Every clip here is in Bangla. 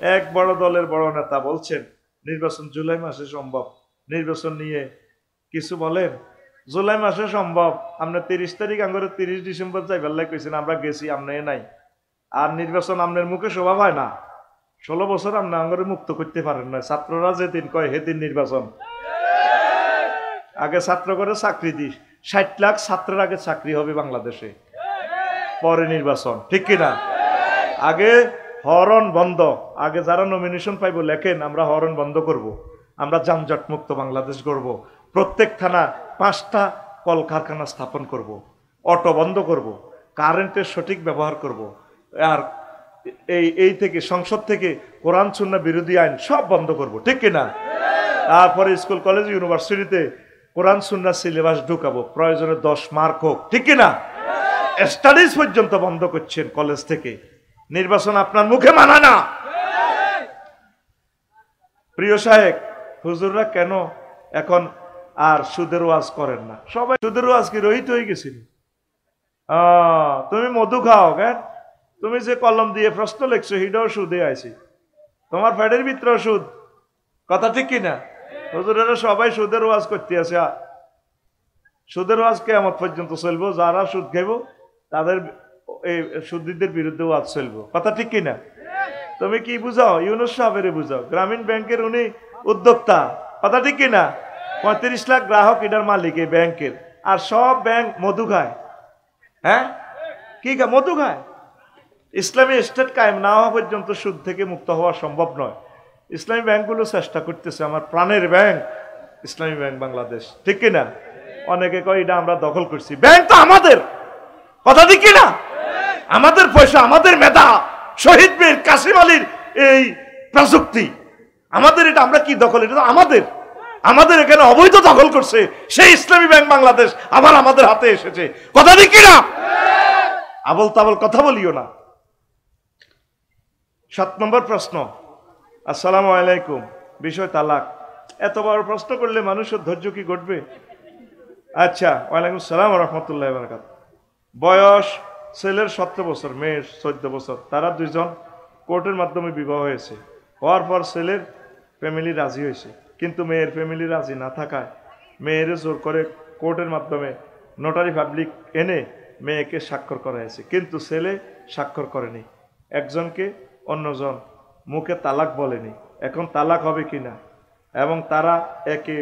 এক বড় দলের বড় নেতা বলছেন নির্বাচন জুলাই মাসে সম্ভব। নির্বাচন নিয়ে কিছু বলেন? জুলাই মাসে সম্ভব। আমরা 30 তারিখ আঙ্গরে 30 ডিসেম্বর যাইবার লাই কইছেন, আমরা গেছি, আমরা নাই। আর নির্বাচন আপনার মুখে শোভা পায় না। 16 বছর আপনি আঙ্গরে মুক্ত করতে পারেন না। ছাত্ররা যেদিন কয় সেদিন নির্বাচন। আগে ছাত্র করে চাকরি দিস, 60 লাখ ছাত্রের আগে চাকরি হবে বাংলাদেশে, পরে নির্বাচন, ঠিক কিনা? আগে হরণ বন্ধ, আগে যারা নমিনেশন পাইব লেখেন, আমরা হরণ বন্ধ করব, আমরা যানজট মুক্ত বাংলাদেশ করব, প্রত্যেক থানা 5টা কলকারখানা স্থাপন করব, অটো বন্ধ করব, কারেন্টের সঠিক ব্যবহার করব, আর এই থেকে সংসদ থেকে কোরআন সুন্নাহ বিরোধী আইন সব বন্ধ করব, ঠিক কিনা? তারপরে স্কুল কলেজ ইউনিভার্সিটিতে কোরআন সুন্নাহ সিলেবাস ঢুকাবো, প্রয়োজনে 10 মার্ক হোক, ঠিক কিনা? স্টাডিজ পর্যন্ত বন্ধ করছেন কলেজ থেকে। নির্বাচন আপনার মুখে মানা না। প্রিয় সাহেব, হুজুররা কেন এখন আর সুদের ওয়াজ করেন না? সবাই সুদের ওয়াজ কি রহিত হয়ে গেছিল? তুমি মধু খাও কেন? তুমি যে কলম দিয়ে প্রশ্ন লিখছো সেটাও সুদে আইছি, তোমার ফ্যাটের ভিতরে সুদ, কথা ঠিক কিনা? হুজুরেরা সবাই সুদের ওয়াজ করতে আছে। সুদের ওয়াজ কিয়ামত পর্যন্ত চলবো, যারা সুদ খাইব তাদের এই সুদীদের বিরুদ্ধে ওয়াজ চলবো, কথা ঠিক কিনা? তুমি কি বুঝাও? ইউনুস সাহেবের বুঝাও, গ্রামীণ ব্যাংকের উনি উদ্যোক্তা, কথা ঠিক কিনা? 35 লাখ গ্রাহক এটার মালিক এই ব্যাংকের, আর সব ব্যাংক মধু খায়। হ্যাঁ, কি খায়? মধু খায়। ইসলামী স্টেট কায়েম না হওয়া পর্যন্ত সুদ থেকে মুক্ত হওয়া সম্ভব নয়। ইসলামী ব্যাংকগুলো চেষ্টা করতেছে, আমার প্রাণের ব্যাংক ইসলামী ব্যাংক বাংলাদেশ, ঠিক কিনা? অনেকে কয় এটা আমরা দখল করছি, ব্যাংক তো আমাদের, কথা ঠিক কিনা? আমাদের পয়সা, আমাদের মেধা, শহীদ বীর কাসিম আলীর এই প্রযুক্তি আমাদের, এটা আমরা কি দখল? এটা তো আমাদের। আমাদের এখানে অবৈধ দখল করছে সেই ইসলামী ব্যাংক বাংলাদেশ, আবার আমাদের হাতে এসেছে, কথা ঠিক কিনা? আবল তাবল কথা বলিও না। 7 নম্বর প্রশ্ন, আসসালামু আলাইকুম, বিষয় তালাক। এত বড় প্রশ্ন করলে মানুষের ধৈর্য কি ঘটবে? আচ্ছা, ওয়ালাইকুম সালাম রহমতুল্লাহ বারাকাত। বয়স ছেলের 17 বছর, মেয়ের 14 বছর, তারা দুইজন কোর্টের মাধ্যমে বিবাহ হয়েছে। হওয়ার পর ছেলের ফ্যামিলি রাজি হয়েছে, কিন্তু মেয়ের ফ্যামিলি রাজি না থাকায় মেয়েরে জোর করে কোর্টের মাধ্যমে নোটারি পাবলিক এনে মেয়েকে স্বাক্ষর করা হয়েছে, কিন্তু ছেলে স্বাক্ষর করেনি। একজনকে অন্যজন মুখে তালাক বলেনি, এখন তালাক হবে কিনা, এবং তারা একে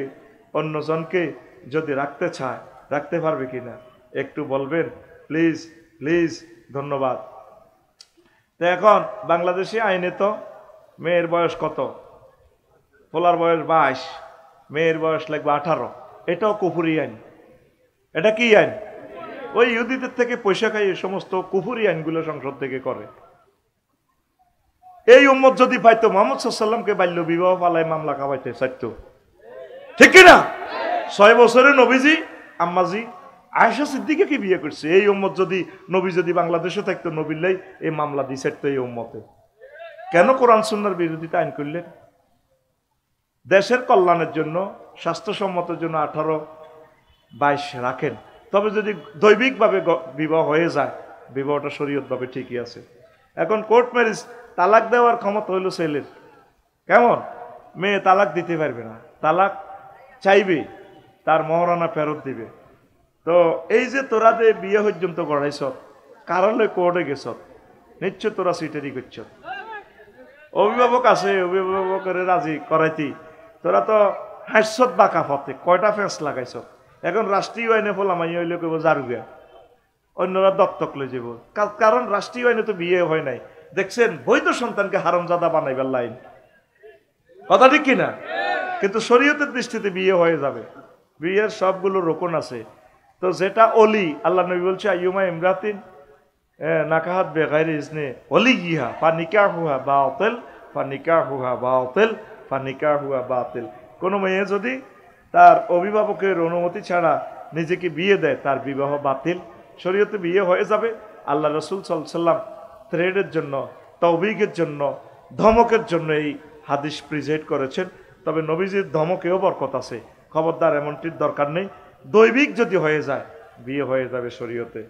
অন্যজনকে যদি রাখতে চায় রাখতে পারবে কিনা, একটু বলবেন প্লিজ, প্লিজ, ধন্যবাদ। তো এখন বাংলাদেশি আইনে তো মেয়ের বয়স কত? পোলার বয়স 22, মেয়ের বয়স লাগবে 18। এটাও কুফুরি আইন। এটা কি আইন? ওই ইহুদিদের থেকে পয়সা খাই এই সমস্ত কুফুরি আইনগুলো সংসদ থেকে করে। এই উম্মত যদি পাইতো মুহাম্মদ সাল্লাল্লাহু আলাইহি ওয়াসাল্লামকে বাল্য বিবাহ পালায় মামলা খাওয়াইতে চাইতো, ঠিক কিনা? 6 বছরে নবীজি আম্মাজি আয়েশা সিদ্দিকাকে বিয়ে করছে। এই উম্মত যদি, নবী যদি বাংলাদেশে থাকতো, নবীলাই এই মামলা দিছে তো এই উম্মতে। কেন কোরআন সুন্নাহর বিরোধিতা আইন করলেন? দেশের কল্যাণের জন্য, স্বাস্থ্যসম্মতের জন্য 18-22 রাখেন, তবে যদি দৈবিকভাবে বিবাহ হয়ে যায়, বিবাহটা শরীয়তভাবে ঠিকই আছে। এখন কোর্ট ম্যারেজ, তালাক দেওয়ার ক্ষমতা হইল ছেলের। কেমন? মেয়ে তালাক দিতে পারবে না, তালাক চাইবে, তার মহারণা ফেরত দিবে। তো এই যে তোরা যে বিয়ে পর্যন্ত গড়াইছ, কারণে কোর্টে গেছ, নিশ্চয় তোরা সিটারি করছ। অভিভাবক আছে, অভিভাবকের রাজি করাইতি, তোরা তো হাস্যত বাঁকা পথে কয়টা ফেঁস লাগাইছ। এখন রাষ্ট্রীয় আইনে ফলামাই হইলে কেব জারুগা, অন্যরা দত্তক লই যাব, কারণ রাষ্ট্রীয় আইনে তো বিয়ে হয় নাই। দেখছেন, বৈধ সন্তানকে হারামজাদা বানাইবার লাইন, কথা ঠিক কিনা? কিন্তু শরীয়তের দৃষ্টিতে বিয়ে হয়ে যাবে। বিয়ের সবগুলো রোকন আছে। তো যেটা অলি, আল্লাহ নবী বলছে আইয়ুমা ইমরাতিন নাকাহাত বেগাইরে ইজনে ওলিয়িহা ফানিকাহুহা বাতিল, ফানিকাহুহা বাতিল, ফানিকাহুহা বাতিল। কোন মেয়ে যদি তার অভিভাবকের অনুমতি ছাড়া নিজেকে বিয়ে দেয়, তার বিবাহ বাতিল। শরীয়তে বিয়ে হয়ে যাবে। আল্লাহ রাসূল সাল্লাল্লাহু আলাইহি ওয়াসাল্লাম থ্রেডের জন্য, তাওবীগের জন্য, ধমকের জন্য এই হাদিস প্রিজেন্ট করেছেন। তবে নবীজির ধমকেও বরকত আছে, খবরদার এমনটির দরকার নেই। দৈবিক যদি হয়ে যায়, বিয়ে হয়ে যাবে শরীয়তে,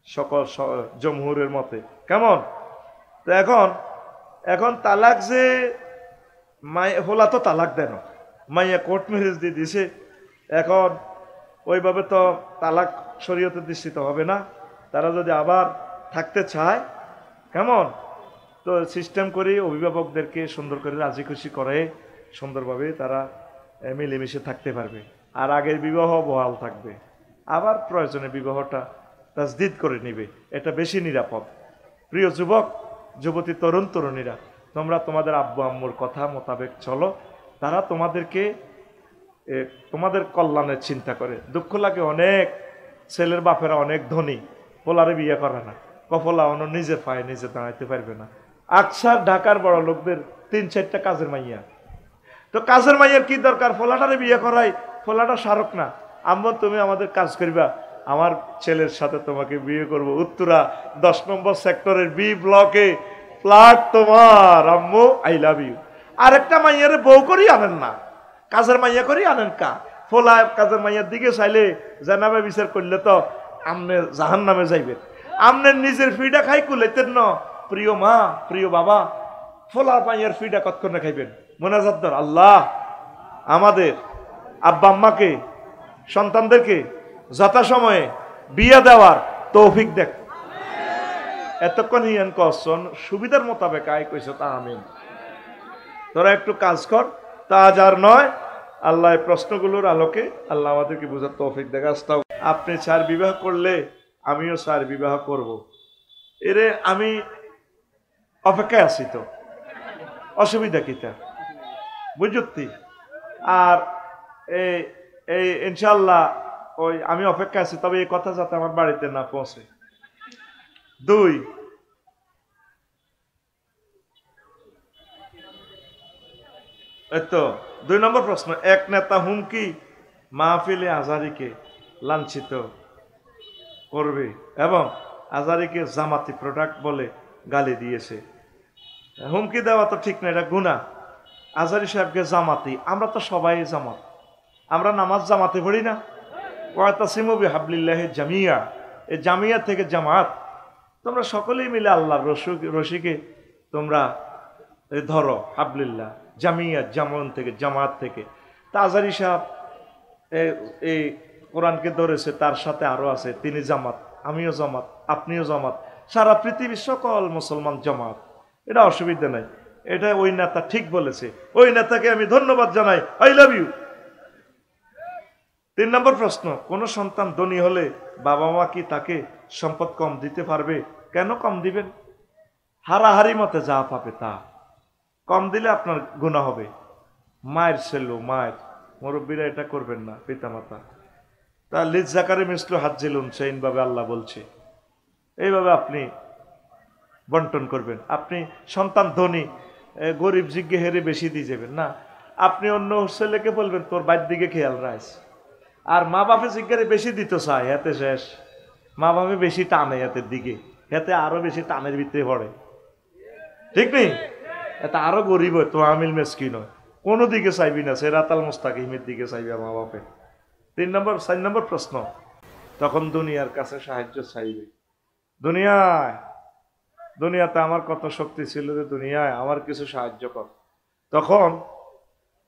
সকল জমহুরের মতে। কেমন? তো এখন এখন তালাক যে হোলা তো তালাক দেন, মাইয়া কোর্ট ম্যারেজ দিয়ে দিছে, এখন ওইভাবে তো তালাক শরীয়তে দৃষ্টিত হবে না। তারা যদি আবার থাকতে চায় কেমন, তো সিস্টেম করে অভিভাবকদেরকে সুন্দর করে রাজি খুশি করে সুন্দরভাবে তারা মিলেমিশে থাকতে পারবে। আর আগের বিবাহ বহাল থাকবে, আবার প্রয়োজনে বিবাহটা তাজদিদ করে নিবে, এটা বেশি নিরাপদ। প্রিয় যুবক যুবতী, তরুণ তরুণীরা, তোমরা তোমাদের আব্বু আম্মুর কথা মোতাবেক চলো। তারা তোমাদেরকে তোমাদের কল্যাণের চিন্তা করে। দুঃখ লাগে, অনেক ছেলের বাপেরা অনেক ধনী, পোলারে বিয়ে করে না, কফলা অন্য নিজের পায়ে নিজে দাঁড়াইতে পারবে না। আকসার ঢাকার বড় লোকদের 3-4টা কাজের মাইয়া, তো কাজের মাইয়ার কি দরকার, ফোলাটারে বিয়ে করাই, ফোলাটা সারক না। আম্মু তুমি আমাদের কাজ করবা, আমার ছেলের সাথে তোমাকে বিয়ে করব, উত্তরা 10 নম্বর সেক্টরের বি ব্লকে ফ্ল্যাট তোমার, আম্মু আই লাভ ইউ। আরেকটা মাইয়ারে বউ করি আনেন না, কাজের মাইয়া করি আনেন কা। ফোলা কাজের মাইয়ার দিকে চাইলে জানাবে বিচার করলে তো আমনে জাহান নামে যাইবেন। আমনের নিজের ফিডা খাই কুলাইতেন না, প্রিয় মা প্রিয় বাবা, ফোলার মাইয়ার ফিডা কতক্ষণে খাইবেন। মোনাজাত দর, আল্লাহ আমাদের আব্বা আম্মাকে সন্তানদেরকে যথাসময়ে বিয়ে দেওয়ার তৌফিক দেখ। এতক্ষণ হিয়ান কসন সুবিধার মোতাবেক আয় কইছে, তা আমিন। তোরা একটু কাজ কর, তা যার নয়। আল্লাহ প্রশ্নগুলোর আলোকে আল্লাহ আমাদেরকে বোঝার তৌফিক দেখা। আপনি 4 বিবাহ করলে আমিও 4 বিবাহ করব, এরে আমি অপেক্ষায় আছি, তো অসুবিধা কিটা বুঝতি। আর এই ইনশাল্লাহ ওই আমি অপেক্ষা আছি, তবে এই কথা যাতে আমার বাড়িতে না পৌঁছে। 2, তো 2 নম্বর প্রশ্ন, এক নেতা হুমকি মাহফিলে আজারিকে লাঞ্ছিত করবে এবং আজারিকে জামাতি প্রোডাক্ট বলে গালি দিয়েছে। হুমকি দেওয়া তো ঠিক না, এটা গুনাহ। আজারি সাহেবকে জামাতি, আমরা তো সবাই জামাত, আমরা নামাজ জামাতে পড়ি না। ওয়াতাসিমু বিহাবলিল্লাহি জামিয়া, এই জামিয়া থেকে জামাত, তোমরা সকলেই মিলে আল্লাহর রশিকে তোমরা ধরো, হাবলিল্লাহ জামিয়া, জামান থেকে, জামাত থেকে। তা আজারি সাহেব এই কোরআনকে ধরেছে, তার সাথে আরো আছে, তিনি জামাত, আমিও জামাত, আপনিও জামাত, সারা পৃথিবীর সকল মুসলমান জামাত, এটা অসুবিধা নাই। এটা ওই নেতা ঠিক বলেছে, ওই নেতাকে আমি ধন্যবাদ জানাই, আই লাভ ইউ। 3 নম্বর প্রশ্ন, কোন সন্তান ধনী হলে বাবা মা কি তাকে সম্পদ কম দিতে পারবে? কেন কম দিবেন? হারাহারি মতে যা পাবে তা কম দিলে আপনার গুনাহ হবে। মায়ের ছেলে, মায়ের মুরব্বীরা এটা করবেন না, পিতামাতা। তা লিজ জাকারে মিসলু হাজ্জিলুন সেইন ভাবে আল্লাহ বলছে, এইভাবে আপনি বন্টন করবেন। আপনি সন্তান ধনী, গরিব জিজ্ঞে হেরে বেশি দিয়ে যাবেন না। আপনি অন্য ছেলেকে বলবেন তোর বাইর দিকে খেয়াল রাখ। আর মা বাপে জিজ্ঞারে বেশি দিতে চায়, এতে শেষ। মা বাপে বেশি টানে এতের দিকে, এতে আরো বেশি টানের ভিতরে পড়ে, ঠিক নেই? এতে আরো গরিব হয়, তো আমিল মেসকিন হয়, কোনো দিকে চাইবি না, সেরাতাল মুস্তাকিমের দিকে চাইবে মা বাপে। 4 নম্বর প্রশ্ন, তখন দুনিয়ার কাছে সাহায্য চাইবে। দুনিয়াতে আমার কত শক্তি ছিল যে দুনিয়ায় আমার কিছু সাহায্য কর। তখন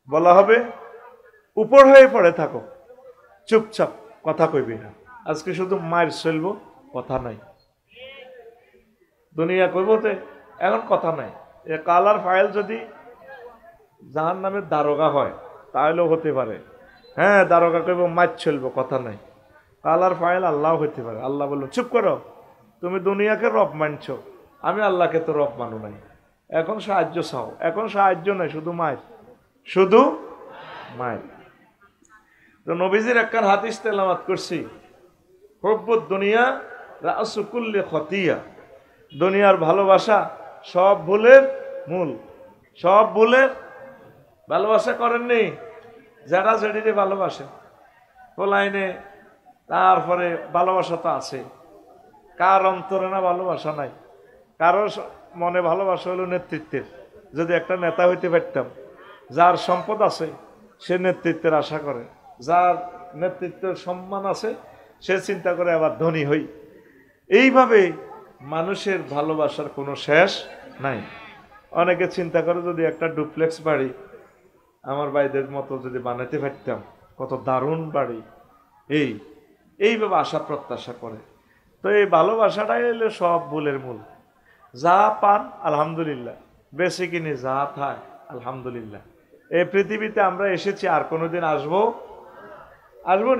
বলা হবে উপর হয়ে পড়ে থাকো, চুপচাপ, কথা কইবি না। আজকে শুধু মায়ের চলবো, কথা নাই। দুনিয়া কইবতে এখন কথা নাই। এ কালার ফাইল যদি জাহান্নামের দারোগা হয় তাহলেও হতে পারে। হ্যাঁ, দারোগা কইব মাছ চলবো, কথা নাই। কালার ফাইল আল্লাহ হইতে পারে। আল্লাহ বললো চুপ করো, তুমি দুনিয়াকে রব মানছো, আমি আল্লাহকে তো রব মানো নাই। এখন সাহায্য চাও, এখন সাহায্য নাই, শুধু মায়ের, শুধু মায়ের। তো নবীজির একখান হাদিস তেলাওয়াত করছি, হুব্বুদ দুনিয়া রাসু কুল্লি খতিয়া, দুনিয়ার ভালোবাসা সব ভুলের মূল। সব ভুলের ভালোবাসা করেননি যারা যেটিতে ভালোবাসে পোলাইনে, তারপরে ভালোবাসা তো আছে। কার অন্তরে না ভালোবাসা নাই? কারোর মনে ভালোবাসা হলো নেতৃত্বের। যদি একটা নেতা হইতে পারতাম, যার সম্পদ আছে সে নেতৃত্বের আশা করে, যার নেতৃত্বের সম্মান আছে সে চিন্তা করে আবার ধনী হই। এইভাবে মানুষের ভালোবাসার কোনো শেষ নাই। অনেকে চিন্তা করে যদি একটা ডুপ্লেক্স বাড়ি আমার ভাইদের মতো যদি বানাতে পারতাম, কত দারুণ বাড়ি, এইভাবে আশা প্রত্যাশা করে। তো এই ভালোবাসাটাই এলে সব ভুলের মূল। যা পান আলহামদুলিল্লাহ, বেশি কিনে যা থায় আলহামদুলিল্লাহ। এই পৃথিবীতে আমরা এসেছি, আর কোনোদিন আসবো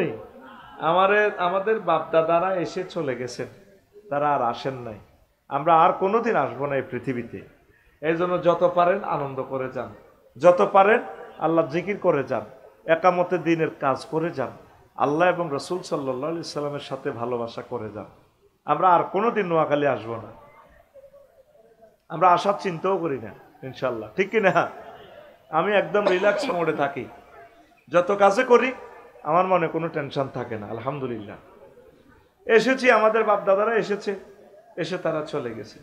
নি। আমাদের বাপদাদারা এসে চলে গেছেন, তারা আর আসেন নাই, আমরা আর কোনোদিন আসবো না এই পৃথিবীতে। এই জন্য যত পারেন আনন্দ করে যান, যত পারেন আল্লাহ জিকির করে যান, একামতে দিনের কাজ করে যান, আল্লাহ এবং রসুল সাল্লাল্লাহু আলাইহি সাল্লামের সাথে ভালোবাসা করে যান। আমরা আর কোনোদিন নোয়াখালী আসবো না, আমরা আসার চিন্তাও করি না ইনশাল্লাহ, ঠিক কিনা? আমি একদম রিল্যাক্স মোডে থাকি, যত কাজে করি আমার মনে কোনো টেনশন থাকে না আলহামদুলিল্লাহ। এসেছি, আমাদের বাপ দাদারা এসেছে, এসে তারা চলে গেছে।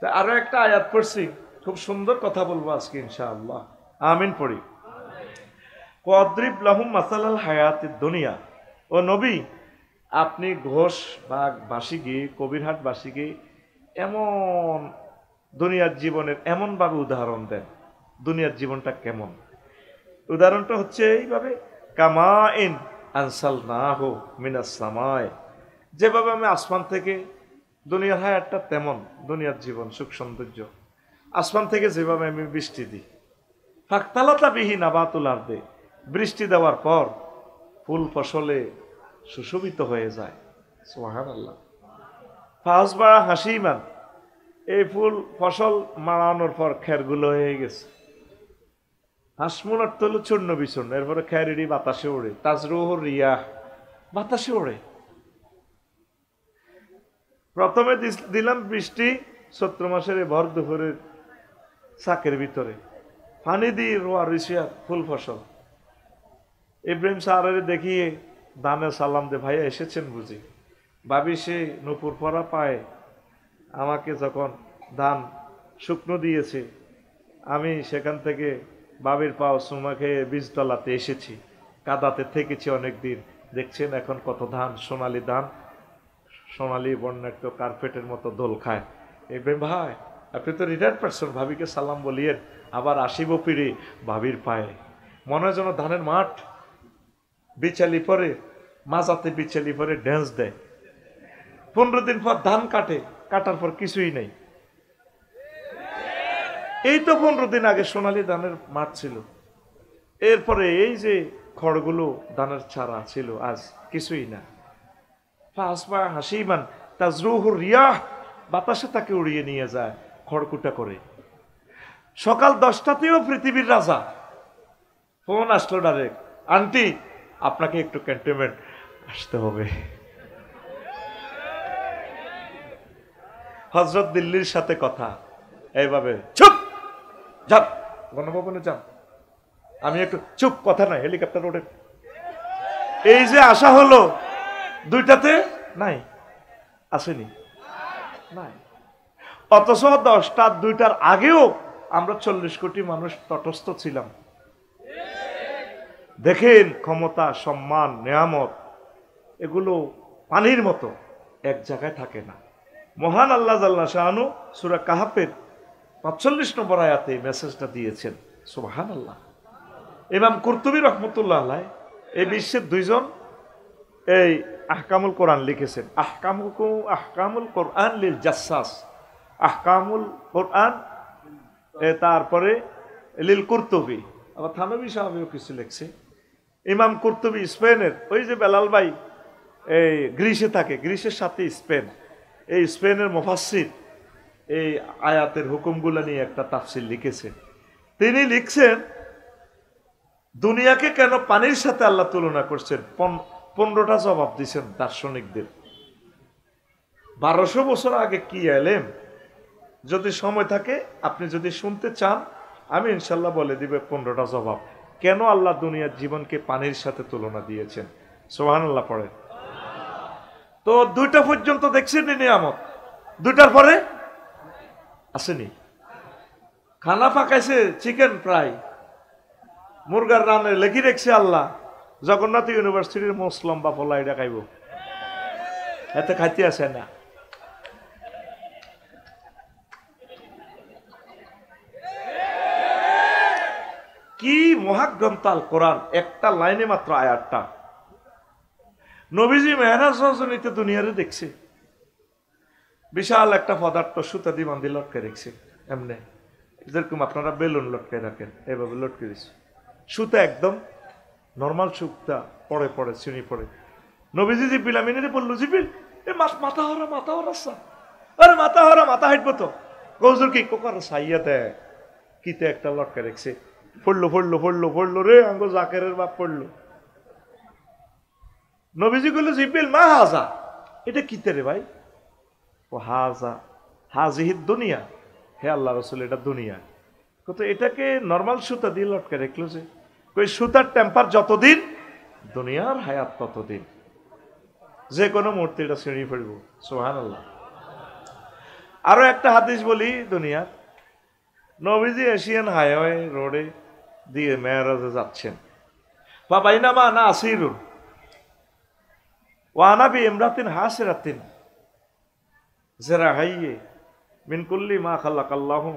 তা আরো একটা আয়াত পড়ছি, খুব সুন্দর কথা বলবো আজকে ইনশাআল্লাহ, আমিন পড়ি। ওয়াদরিব লাহুম মাসালাল হায়াতিদ দুনিয়া, ও নবী আপনি ঘোষ বাসী গিয়ে, কবিরহাট বাসী গিয়ে এমন দুনিয়ার জীবনের এমনভাবে উদাহরণ দেন, দুনিয়ার জীবনটা কেমন। উদাহরণটা হচ্ছে এইভাবে, কামাইন আনসালনাহু মিনাস সামায়, যেভাবে আমি আসমান থেকে, দুনিয়ার হায়াতটা তেমন, দুনিয়ার জীবন সুখ সৌন্দর্য, আসমান থেকে যেভাবে আমি বৃষ্টি দিই, ফাকতালাতা বিহি নাবাতুল আরদে, বৃষ্টি দেওয়ার পর ফুল ফসলে সুশোভিত হয়ে যায়, সুবহানাল্লাহ। ফাসবা হাসিমান, এই ফুল ফসল মারানোর পর খেরগুলো হয়ে গেছে, হাসমুন অর্থ হলো চূর্ণ বিচূর্ণ, এরপরে খেরেরই বাতাসে ওড়ে, তাজরুহুর রিয়াহ, বাতাসে ওড়ে। প্রথমে দিলাম বৃষ্টি চৈত্র মাসের ভর দুপুরের চাকের ভিতরে, পানি দিয়ে রোয়া রিসিয়া ফুল ফসল। ইব্রাহিম সাহারে দেখিয়ে দানে সালাম দে, ভাইয়া এসেছেন বুঝি। ভাবি সে নূপুর পরা পায়ে আমাকে যখন ধান শুকনো দিয়েছে, আমি সেখান থেকে বাবির পাও চুমা খেয়ে বীজতলাতে এসেছি, কাদাতে থেকেছি অনেক দিন, দেখছেন এখন কত ধান, সোনালি ধান, সোনালি বর্ণাঢ্য কার্পেটের মতো দোল খায়। ইব্রাহিম ভাই আপনি তো রিটায়ার্ড পারসন, ভাবিকে সালাম বলিয়েন, আবার আসিব ফিরে ভাবির পায়ে। মনে হয় যেন ধানের মাঠ, বিচালি পরে মাজাতে বিচালি পরে ড্যান্স দেয়। 15 দিন পর ধান কাটে, কাটার পর কিছুই নেই। এই তো 15 দিন আগে সোনালি ধানের মাঠ ছিল, এরপরে এই যে খড়গুলো ধানের ছাড়া ছিল, আজ কিছুই না। ফাসবা হাসিমান তাজরুহুর রিয়াহ, বাতাসে তাকে উড়িয়ে নিয়ে যায় খড়কুটা করে। সকাল 10টাতেও পৃথিবীর রাজা, ফোন আসলো ডাইরেক্ট, আন্টি আপনাকে একটু ক্যান্টনমেন্ট আসতে হবে। হযরত দিল্লির সাথে কথা, এইভাবে চুপ যান, গণভবনে যান, আমি একটু চুপ, কথা নাই, হেলিকপ্টার ওঠে। এই যে আশা হলো 2টাতে নাই, আসেনি, নাই। অথচ 10টা 2টার আগেও আমরা 40 কোটি মানুষ তটস্থ ছিলাম। দেখেন ক্ষমতা, সম্মান, নেয়ামত এগুলো পানির মতো এক জায়গায় থাকে না। মহান আল্লাহ জাল্লা শাআনু সূরা কাহাফের 45 নম্বর আয়াতে মেসেজটা দিয়েছেন, সুবহানাল্লাহ। ইমাম কুরতুবী রাহমাতুল্লাহ আলাইহি এই বিশ্বের 2জন এই আহকামুল কোরআন লিখেছেন, আহকামুল কোরআন লিল জাসসাস, আহকামুল কোরআন, তারপরে লিল কুরতুবী, আবার থানবী সাহেবও কিছু লিখছে। ইমাম কুরতুবী স্পেনের, ওই যে বেলাল ভাই এই গ্রিসে থাকে, গ্রিসের সাথে স্পেন, এই স্পেনের মুফাসসির এই আয়াতের হুকুমগুলো নিয়ে একটা তাফসীর লিখেছেন। তিনি লিখছেন দুনিয়াকে কেন পানির সাথে আল্লাহ তুলনা করছেন, 15টা জবাব দিচ্ছেন দার্শনিকদের। 1200 বছর আগে কি এলেম, যদি সময় থাকে আপনি যদি শুনতে চান, আমি ইনশাল্লাহ বলে দিবে 15টা জবাব, কেন আল্লাহ দুনিয়ার জীবনকে পানির সাথে তুলনা দিয়েছেন। সুবহানাল্লাহ পড়ে। তো 2টা পর্যন্ত দেখছেন নিয়ামত, 2টার পরে আসেনি। খানা পাকাইছে চিকেন ফ্রাই, মুরগার রানে লেখি রেখছে আল্লাহ, জগন্নাথ ইউনিভার্সিটির মুসলিম বা ফলাই দেখাইব, এতে খাইতে আসে না। কি মহাগ্রন্থ আল কোরআন, একটা লাইনে মাত্র আয়াতটা। নবীজি মেহরাজ রজনীতে দুনিয়ারে দেখছে, বিশাল একটা পদার্থ সুতা দিয়ে বান্ধি লটকে রেখেছে এমনি, যেরকম আপনারা বেলুন লটকে রাখেন এভাবে লটকে দিচ্ছে, সুতা একদম নর্মাল সুতা, পড়ে পড়ে চিনি পড়ে। নবীজি জিপিল আমিনে বললো, জিপিল এ মাথা হরা আরে মাথা হাঁটবো তো কৌজুর কি কোকার সাইয়া দেয় কিতে একটা লটকে রেখেছে, পড়লো রে আঙ্গ জাকেরের বাপ পড়লো। নবীজি বললো, জিপিল মা হাজা, এটা কিতে রে ভাই? ও হাজিহিদ দুনিয়া, হে আল্লাহ রসুল এটা দুনিয়া। কত এটাকে নর্মাল সুতা দিয়ে লটকে রাখলো যে, ওই সুতার টেম্পার যতদিন দুনিয়ার হায়াত ততদিন, যে কোনো মুহূর্তে এটা ছিঁড়ে ফেলব। সুবহানাল্লাহ। আরো একটা হাদিস বলি দুনিয়ার, নবীজি এশিয়ান হাইওয়ে রোডে দিয়ে মেরাজে যাচ্ছেন, বাবাইনামা না আসিরুন ওয়ানাবি ইমরাতিন হাসিরাতিন জেরাহাইয়ে মিন কুল্লি মা খালাকাল্লাহু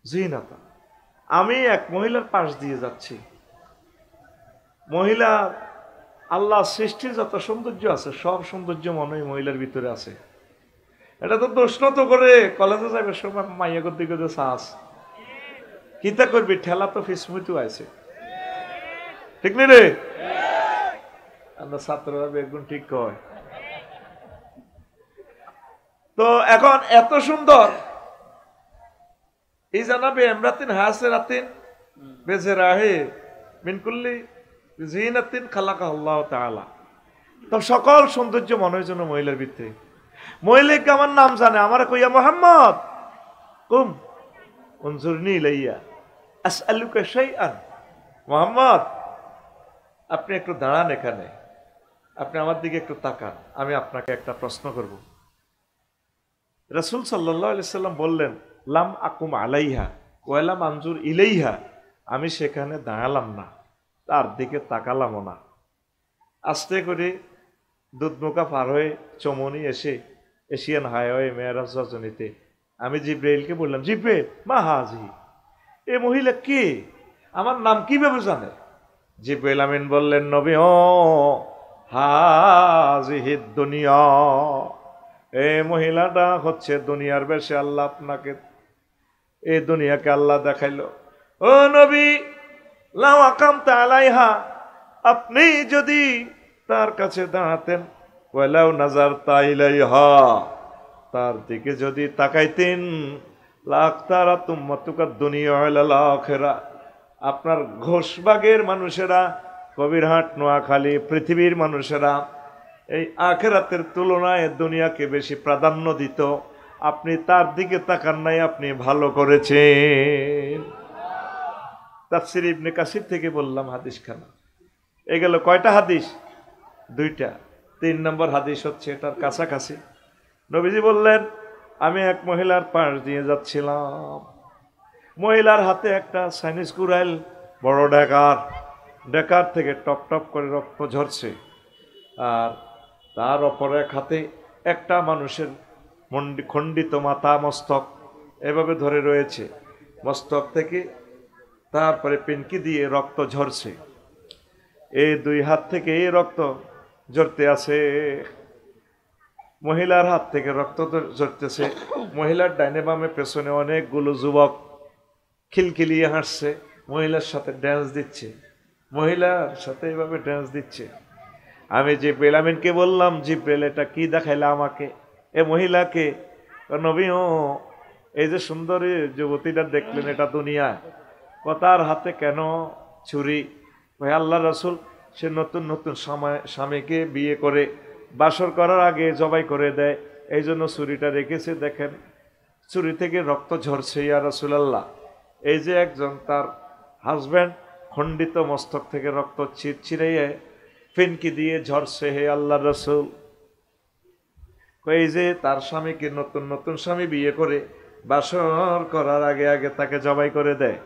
জিনাতা। আমি এক মহিলার পাশ দিয়ে যাচ্ছি, মহিলা আল্লাহ সৃষ্টির যত সৌন্দর্য আছে সব সৌন্দর্য মনে হয় মহিলার ভিতরে আছে। এটা তো দোষনত করে কলেজে যাবে সময় মাইয়া করতে করতে সাহস কিতা করবি, ঠেলা তো ফিসমুতু আছে, ঠিক নেই রে? আমরা ছাত্ররা বেগুন ঠিক কয়। তো এখন এত সুন্দর এই জানাবে এমরাতিন হাসিরাতিন বেজেরাহে মিন কুল্লি জিনাতিন খালাকাহু আল্লাহু তাআলা। তো সকল সৌন্দর্য মনে হয় যেন মহিলার ভিতরে। মহিলাকে আমার নাম জানে, আমার কইয়া মোহাম্মদ কুম উনজুরনি ইলাইয়া আসআলুকা শাইআন, মোহাম্মদ আপনি একটু দাঁড়ান এখানে, আপনি আমার দিকে একটু তাকান, আমি আপনাকে একটা প্রশ্ন করব। রাসূল সাল্লাল্লাহু আলাইহি সাল্লাম বললেন, লাম আকুম আলাইহা ওয়ালাম আনজুর ইলাইহা, আমি সেখানে দাঁড়ালাম না, তার দিকে তাকালামও না। আস্তে করে দুধমুখা পার হয়ে চমনি এসে এশিয়ান হাইওয়ে মেরাজ রজনীতে আমি জিব্রাইলকে বললাম, জিব্রাইল মা হাজি, এ মহিলা কে, আমার নাম কিভাবে জানে? জিব্রাইল আমিন বললেন, নবী ও হাজিহিদ দুনিয়া, এই মহিলাটা হচ্ছে দুনিয়ার বেশে আল্লাহ আপনাকে, এই দুনিয়াকে আল্লাহ দেখাইলো। ও নবী লাউ আকামতা আলাইহা, আপনি যদি তার কাছে দাঁড়াতেন, ওয়ালাউ নাজারতা ইলাইহা, তার দিকে যদি তাকাইতেন, লাক্তারা তুম্মাতুকা দুনিয়া ওয়াল আখিরা, আপনার ঘোষবাগের মানুষেরা, কবিরহাট, নোয়াখালী, পৃথিবীর মানুষেরা এই আখিরাতের তুলনায় দুনিয়াকে বেশি প্রাধান্য দিত, আপনি তার দিকে তাকান নাই, আপনি ভালো করেছেন। তাফসীর ইবনে কাসির থেকে বললাম হাদিস খানা। এই গেল কয়টা হাদিস? দুইটা। 3 নম্বর হাদিস হচ্ছে এটার কাছাকাছি। নবীজি বললেন, আমি এক মহিলার পাশ দিয়ে যাচ্ছিলাম, মহিলার হাতে একটা চাইনিজ কুড়াইল, বড় ডেকার থেকে টপ টপ করে রক্ত ঝরছে, আর তার অপর এক হাতে একটা মানুষের খণ্ডিত মাথা মস্তক এভাবে ধরে রয়েছে, মস্তক থেকে তারপরে পিনকি দিয়ে রক্ত ঝরছে, এই 2 হাত থেকে এই রক্ত ঝরতে আছে, মহিলার হাত থেকে রক্ত ঝরতেছে, মহিলার ডাইনে বামে পেছনে অনেকগুলো যুবক খিলখিলিয়ে হাসছে, মহিলার সাথে ড্যান্স দিচ্ছে, মহিলার সাথে এইভাবে ড্যান্স দিচ্ছে। আমি জিব্রাইল আমিনকে বললাম, জিব্রাইল এটা কি দেখাইলা আমাকে, এ মহিলাকে? নবী ও এই যে সুন্দরী যুবতীটা দেখলেন এটা দুনিয়া, তার হাতে কেন ছুরি? ভাই আল্লাহ রাসূল সে নতুন নতুন স্বামীকে বিয়ে করে বাসর করার আগে জবাই করে দেয়, এই জন্য ছুরিটা রেখেছে, দেখেন ছুরি থেকে রক্ত ঝরছে। ইয়া রাসূলুল্লাহ, এই যে একজন তার হাজব্যান্ড খণ্ডিত মস্তক থেকে রক্ত ছিঁড়িয়ে ফিনকি দিয়ে ঝরছে, হে আল্লাহ রাসূল, এই যে তার স্বামীকে নতুন নতুন স্বামী বিয়ে করে বাসর করার আগে আগে তাকে জবাই করে দেয়।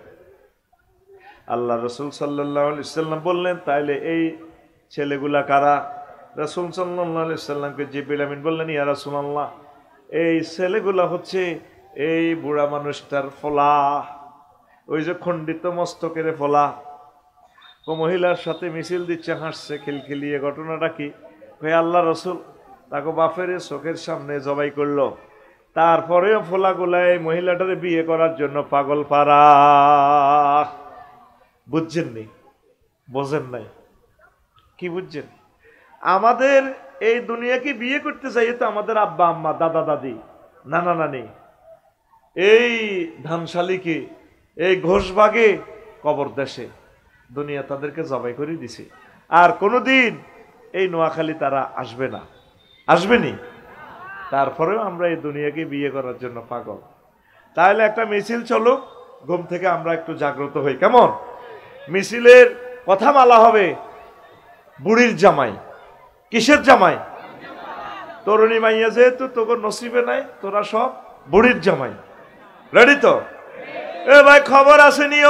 আল্লাহ রাসূল সাল্লাল্লাহু আলাইহি সাল্লাম বললেন, তাইলে এই ছেলেগুলা কারা? রাসূল সাল্লাল্লাহু আলাইহি সাল্লামকে জিবরিল আমিন বললেন, ইয়া রাসূলুল্লাহ, এই ছেলেগুলা হচ্ছে এই বুড়া মানুষটার ফলা, ওই যে খণ্ডিত মস্তকের ফোলা, ও মহিলার সাথে মিছিল দিচ্ছে, হাসছে খিলখিলিয়ে। ঘটনাটা কি? আল্লাহ রসুল তাকে বাপের চোখের সামনে জবাই করলো, তারপরেও ফোলা গোলায় মহিলাটারে বিয়ে করার জন্য পাগল পারা। বুঝছেননি? বোঝেন নাই? কি বুঝছেন? আমাদের এই দুনিয়াকে বিয়ে করতে চাই তো আমাদের আব্বা আম্মা, দাদা দাদি, নানা নানি, এই ধানশালিকে, এই ঘোষবাগে, কবর দেশে দুনিয়া তাদেরকে জবাই করে দিছে। আর কোনোদিন এই নোয়াখালী তারা আসবে না, আসবেনি। তারপরেও আমরা এই দুনিয়াকে বিয়ে করার জন্য পাগল। তাহলে একটা মিছিল চলো, ঘুম থেকে আমরা একটু জাগ্রত হই। কেমন? মিছিলের কথা বলা হবে বুড়ির জামাই। কিসের জামাই? তরুণী মাইয়া যেহেতু তোর নসিবে নাই, তোরা সব বুড়ির জামাই। রেডি তো? এ ভাই খবর আসেনি?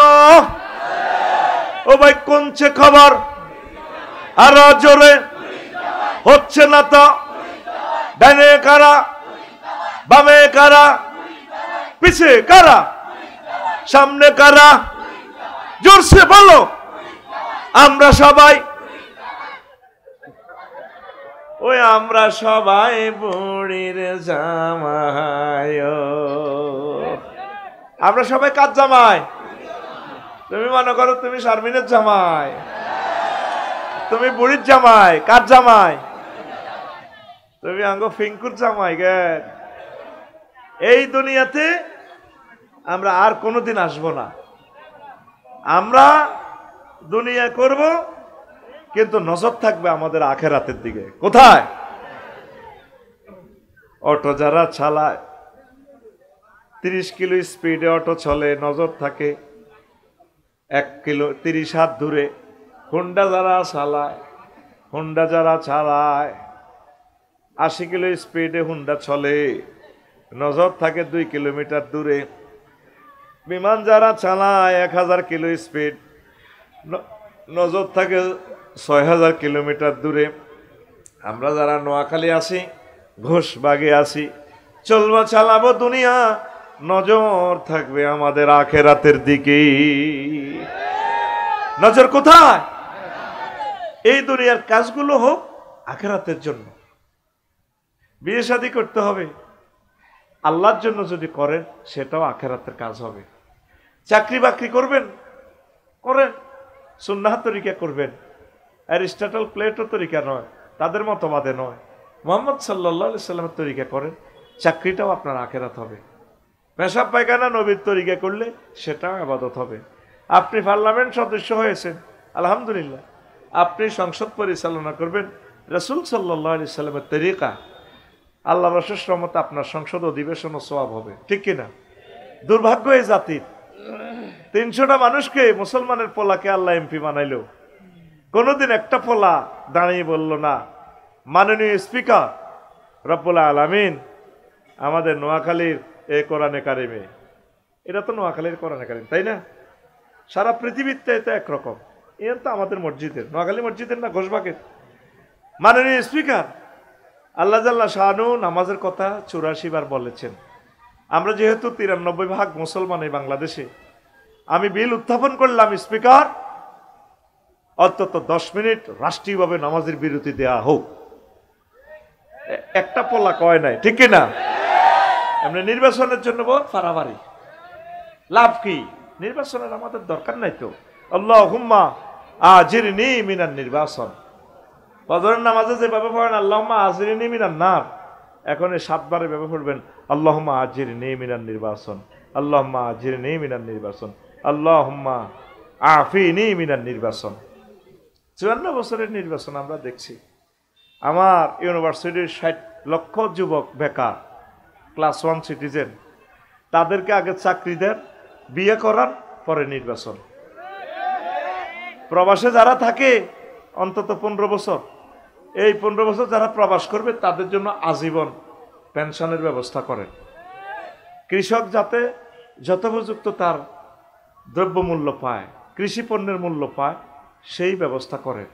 ও ভাই কোনছে খবর? আর জোরে হচ্ছে না তো? ডানে কারা, বামে কারা, পিছে কারা, সামনে কারা? জোরসে বলো। আমরা সবাই, ওই আমরা সবাই বুড়ির জামাই। আমরা সবাই কার জামাই? তুমি মনে করো তুমি শারমিনের জামাই, তুমি বুড়ির জামাই। কার জামাই? তুমি আঙ্গ ফিঙ্কুর জামাই। গে এই দুনিয়াতে আমরা আর কোনোদিন আসবো না। আমরা দুনিয়া করব, কিন্তু নজর থাকবে আমাদের আখেরাতের দিকে। কোথায়? অটো যারা চালায়, 30 কিলো স্পিডে অটো চলে, নজর থাকে 1 কিলো 30 হাত দূরে। হুন্ডা যারা চালায় 80 কিলো স্পিডে হুন্ডা চলে, নজর থাকে 2 কিলোমিটার দূরে। বিমান যারা চালায় 1000 কিলো স্পিড, নজর থাকে 6000 কিলোমিটার দূরে। আমরা যারা নোয়াখালী আসি, ঘোষবাগে আসি, চলবো চালাবো দুনিয়া, নজর থাকবে আমাদের আখেরাতের দিকে। নজর কোথায়? এই দুনিয়ার কাজগুলো হোক আখেরাতের জন্য। বিয়ে শাদী করতে হবে আল্লাহর জন্য, যদি করেন সেটাও আখেরাতের কাজ হবে। চাকরি বাকরি করবেন, করেন, সুন্নাহ তরিকা করবেন। অ্যারিস্টটল প্লেটো তরিকা নয়, তাদের মতবাদে নয়, মুহাম্মদ সাল্লাল্লাহু আলাইহি সাল্লামের তরিকা করেন, চাকরিটাও আপনার আখেরাত হবে। পেশাব পায়খানা নবীর তরিকা করলে সেটাও ইবাদত হবে। আপনি পার্লামেন্ট সদস্য হয়েছেন, আলহামদুলিল্লাহ। আপনি সংসদ পরিচালনা করবেন রাসূল সাল্লাল্লাহু আলাইহি সাল্লামের তরিকা, আল্লাহ রসুল রহমতে আপনার সংসদ অধিবেশন ও সওয়াব হবে। ঠিক কিনা? দুর্ভাগ্য এই জাতির, 300টা মানুষকে, মুসলমানের পোলাকে আল্লাহ এমপি বানাইলো, কোনোদিন একটা পোলা দাঁড়িয়ে বলল না, মাননীয় স্পিকার রব্বুল আলামিন আমাদের নোয়াখালীর এই কোরআনে কারিমে, এটা তো নোয়াখালীর কোরআনে কারিম, তাই না? সারা পৃথিবীতে এটা একরকম। এর তো আমাদের মসজিদের, নোয়াখালী মসজিদের না, ঘোষবাগের। মাননীয় স্পিকার, আল্লাহ জাল্লা শানু নামাজের কথা 84 বার বলেছেন। আমরা যেহেতু 93% মুসলমান এই বাংলাদেশে, আমি বিল উত্থাপন করলাম, স্পিকার অন্তত 10 মিনিট রাষ্ট্রীয়ভাবে নামাজের বিরতি দেয়া হোক। একটা পোলা কয় নাই, ঠিক কিনা? এমনি নির্বাচনের জন্য বহুত ফারাবারি, লাভ কি? নির্বাচনের আমাদের দরকার নাই তো। আল্লাহুম্মা আজিরনি মিনান নির্বাচন, ফজরের নামাজে যেভাবে পড়েন আল্লাহুম্মা আজিরনি মিনান নার, এখন এই 7 বারে ব্যবহার করবেন আল্লাহুম্মা আজিরনি মিনান নির্বাচন, আল্লাহুম্মা আজিরনি মিনান নির্বাচন, আল্লাহুম্মা আফিনি মিনান নির্বাচন। 54 বছরের নির্বাচন আমরা দেখছি। আমার ইউনিভার্সিটির 60 লক্ষ যুবক বেকার, ক্লাস 1 সিটিজেন, তাদেরকে আগে চাকরি দেন, বিয়ে করান, পরে নির্বাচন। প্রবাসে যারা থাকে অন্তত 15 বছর, এই 15 বছর যারা প্রবাস করবে তাদের জন্য আজীবন পেনশনের ব্যবস্থা করেন। কৃষক যাতে যথোপযুক্ত তার দ্রব্যমূল্য পায়, কৃষি পণ্যের মূল্য পায়, সেই ব্যবস্থা করেন।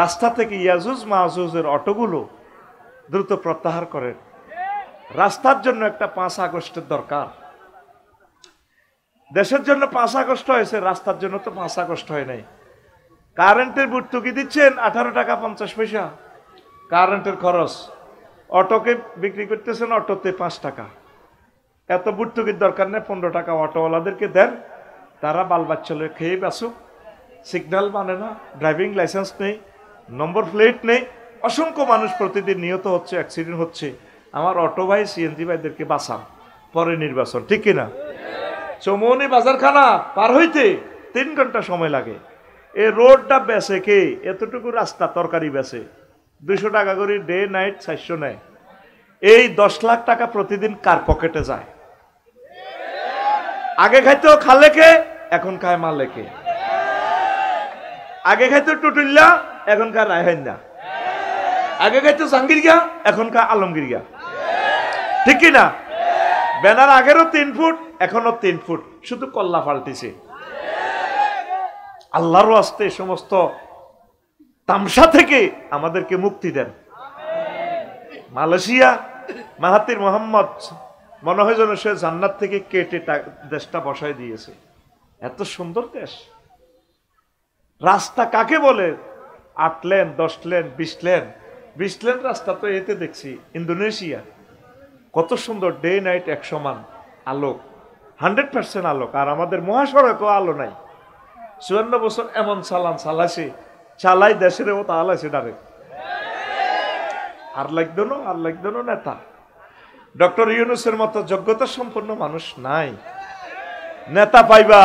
রাস্তা থেকে ইয়াজুজ মাহুজের অটোগুলো দ্রুত প্রত্যাহার করেন। রাস্তার জন্য একটা 5 আগস্টের দরকার। দেশের জন্য 5 আগস্ট হয়েছে, রাস্তার জন্য তো 5 আগস্ট হয় নাই। কারেন্টের ভর্তুকি দিচ্ছেন 18 টাকা 50 পয়সা কারেন্টের খরচ, অটোকে বিক্রি করতেছেন অটোতে 5 টাকা। এত ভর্তুকির দরকার নেই, 15 টাকা অটোওয়ালাদেরকে দেন, তারা বাল বাচ্চা খেয়ে বাঁচুক। সিগন্যাল মানে না, ড্রাইভিং লাইসেন্স নেই, নম্বর প্লেট নেই, অসংখ্য মানুষ প্রতিদিন নিহত হচ্ছে, অ্যাক্সিডেন্ট হচ্ছে। আমার অটো ভাই সিএনজি ভাইদেরকে বাঁচান, পরে নির্বাচন, ঠিক কিনা? চৌমনি বাজারখানা পার হইতে 3 ঘন্টা সময় লাগে। এই রোডটা বেচে কে? এতটুকু রাস্তা তরকারি বেচে 200 টাকা করে ডে নাইট 400 নেয়। এই 10 লাখ টাকা প্রতিদিন কার পকেটে যায়? আগে খাইতো খালেকে, এখন খায় মালেকে। আগে খাইতো টুটুল্লা, এখন খায় রায়হান্না। আগে খাইতো জাহাঙ্গীরগা, এখন খায় আলমগীরগা, ঠিক কিনা? ব্যানার আগেরও 3 ফুট, এখনো 3 ফুট, শুধু কল্লা পাল্টিছে। আল্লাহর ওয়াস্তে সমস্ত তামসা থেকে আমাদেরকে মুক্তি দেন। মালয়েশিয়া মাহাতির মোহাম্মদ মনে হয় যেন সে জান্নাত থেকে কেটে দেশটা বসায় দিয়েছে। এত সুন্দর দেশ। রাস্তা কাকে বলে? 8 লেন, 10 লেন, 20 লেন। 20 লেন রাস্তা তো এতে দেখছি ইন্দোনেশিয়া। কত সুন্দর, ডে নাইট এক সমান আলোক, 100% আলোক। আর আমাদের মহাসড়কও আলো নাই। 54 বছর এমন চালাইছে, চালাই দেশের মতো আলাইছে ডাইরেক্ট। আর লাগতো না নেতা। ডক্টর ইউনূসের মতো যোগ্যতা সম্পন্ন মানুষ নাই। নেতা পাইবা,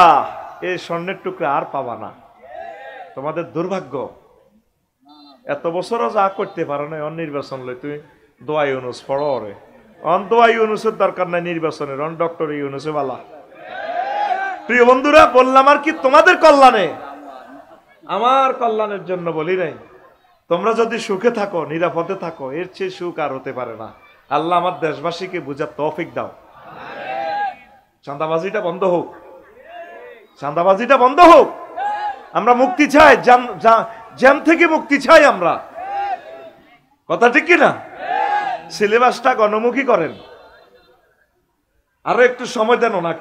এই স্বর্ণের টুকরা আর পাবা না। তোমাদের দুর্ভাগ্য। এত বছরও যা করতে পারো না, নির্বাচন লই তুমি দোয়া ইউনূস পড়ো রে। দোয়া ইউনূসের দরকার নাই নির্বাচনের, ডক্টর ইউনূসে বালা। প্রিয় বন্ধুরা, বললাম আর কি তোমাদের কল্যাণে, আমার কল্যাণের জন্য বলি নাই। তোমরা যদি সুখে থাকো, নিরাপদে থাকো, এর চেয়ে সুখ আর হতে পারে না। আল্লাহ আমার দেশবাসীকে বুঝার তৌফিক দাও। চাঁদাবাজিটা বন্ধ হোক, চাঁদাবাজিটা বন্ধ হোক। আমরা মুক্তি চাই, জ্যাম থেকে মুক্তি চাই আমরা। কথা ঠিক কিনা? সিলেবাসটা গণমুখী করেন, আরো একটু সময় দেন ওনাকে।